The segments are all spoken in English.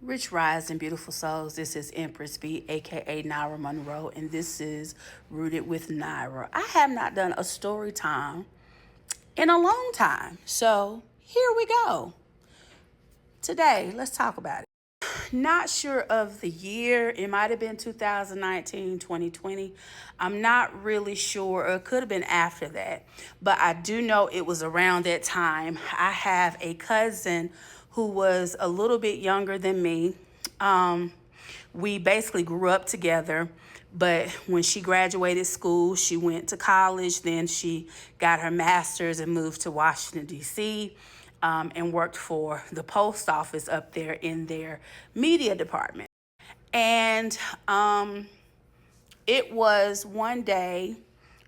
Rich Rise and Beautiful Souls. This is Empress B, aka Nyra Monroe, and this is Rooted with Nyra. I have not done a story time in a long time, so here we go. Today, let's talk about it. Not sure of the year. It might have been 2019, 2020. I'm not really sure, or it could have been after that. But I do know it was around that time. I have a cousin who was a little bit younger than me. We basically grew up together. But when she graduated school, she went to college. Then she got her master's and moved to Washington, D.C. And worked for the post office up there in their media department. And it was one day,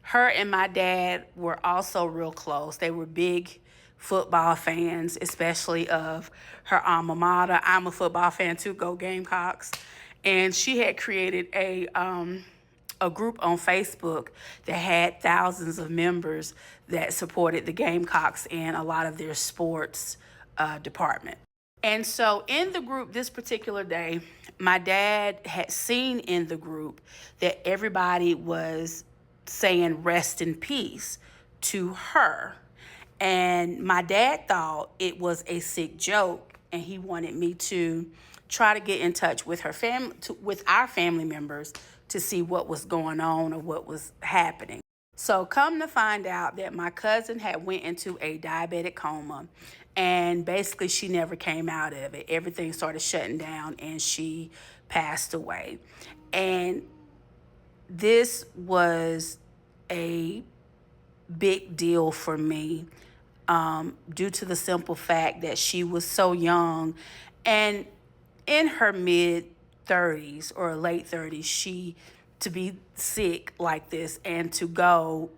her and my dad were also real close. They were big football fans, especially of her alma mater. I'm a football fan too, go Gamecocks. And she had created a group on Facebook that had thousands of members that supported the Gamecocks and a lot of their sports department. And so in the group this particular day, my dad had seen in the group that everybody was saying rest in peace to her. And my dad thought it was a sick joke, and he wanted me to try to get in touch with her family, with our family members, to see what was going on or what was happening. So come to find out that my cousin had went into a diabetic coma, and basically she never came out of it. Everything started shutting down and she passed away. And this was a big deal for me, due to the simple fact that she was so young and in her mid 30s or late 30s. She to be sick like this and to go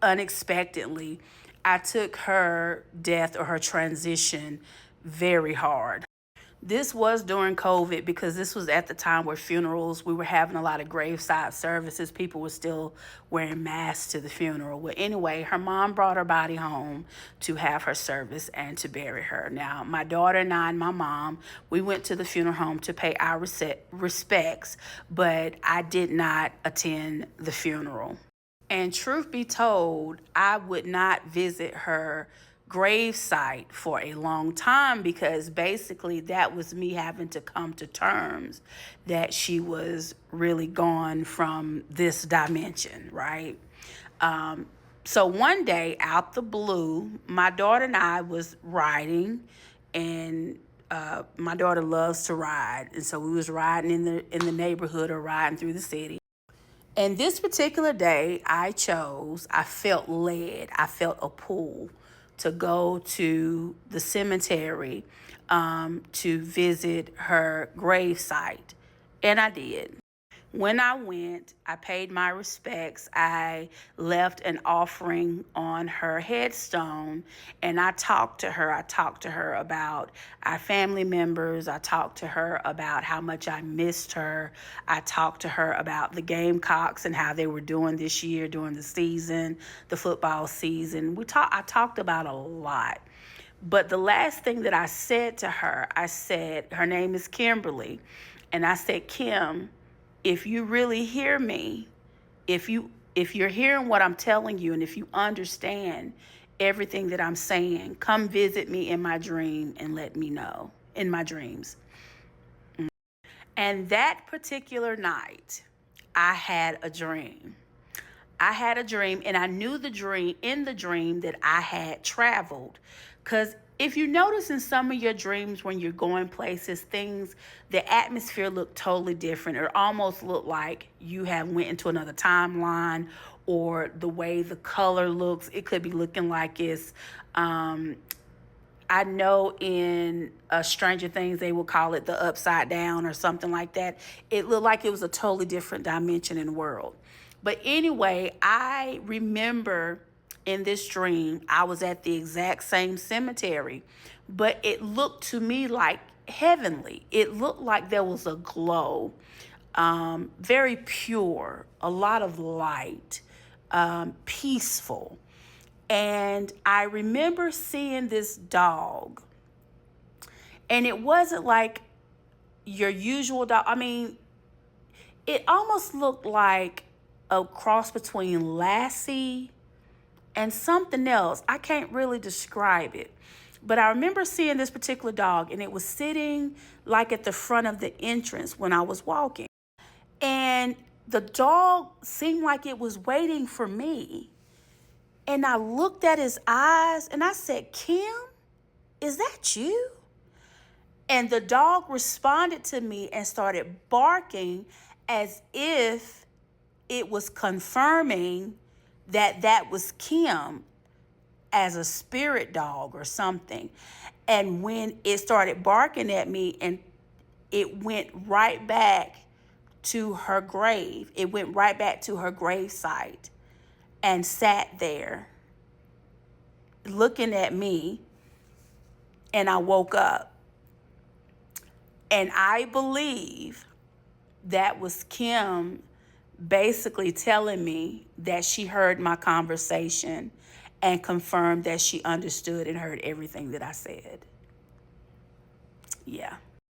unexpectedly, I took her death or her transition very hard. This was during COVID, because this was at the time where funerals, we were having a lot of graveside services. People were still wearing masks to the funeral. Well, anyway, her mom brought her body home to have her service and to bury her. Now, my daughter and I and my mom, we went to the funeral home to pay our respects, but I did not attend the funeral. And truth be told, I would not visit her grave site for a long time, because basically that was me having to come to terms that she was really gone from this dimension, right? So one day, out the blue, my daughter and I was riding, and my daughter loves to ride, and so we was riding in the neighborhood or riding through the city. And this particular day, I felt led, I felt a pull to go to the cemetery, to visit her grave site. And I did. When I went, I paid my respects. I left an offering on her headstone, and I talked to her. I talked to her about our family members. I talked to her about how much I missed her. I talked to her about the Gamecocks and how they were doing this year during the season, the football season. I talked about a lot. But the last thing that I said to her, I said, her name is Kimberly, and I said, Kim, if you really hear me, if you're hearing what I'm telling you, and if you understand everything that I'm saying, come visit me in my dream and let me know in my dreams. And that particular night, I had a dream. I had a dream, and I knew in the dream that I had traveled. Because if you notice in some of your dreams when you're going places, the atmosphere looked totally different, or almost looked like you have went into another timeline, or the way the color looks, it could be looking like it's, I know in Stranger Things, they will call it the upside down or something like that. It looked like it was a totally different dimension and world. But anyway, I remember in this dream, I was at the exact same cemetery, but it looked to me like heavenly. It looked like there was a glow, very pure, a lot of light, peaceful. And I remember seeing this dog, and it wasn't like your usual dog. I mean, it almost looked like a cross between Lassie and something else. I can't really describe it. But I remember seeing this particular dog, and it was sitting like at the front of the entrance when I was walking. And the dog seemed like it was waiting for me. And I looked at his eyes and I said, Kim, is that you? And the dog responded to me and started barking as if it was confirming that that was Kim as a spirit dog or something. And when it started barking at me, and it went right back to her grave, it went right back to her grave site and sat there looking at me, and I woke up. And I believe that was Kim basically telling me that she heard my conversation and confirmed that she understood and heard everything that I said. Yeah.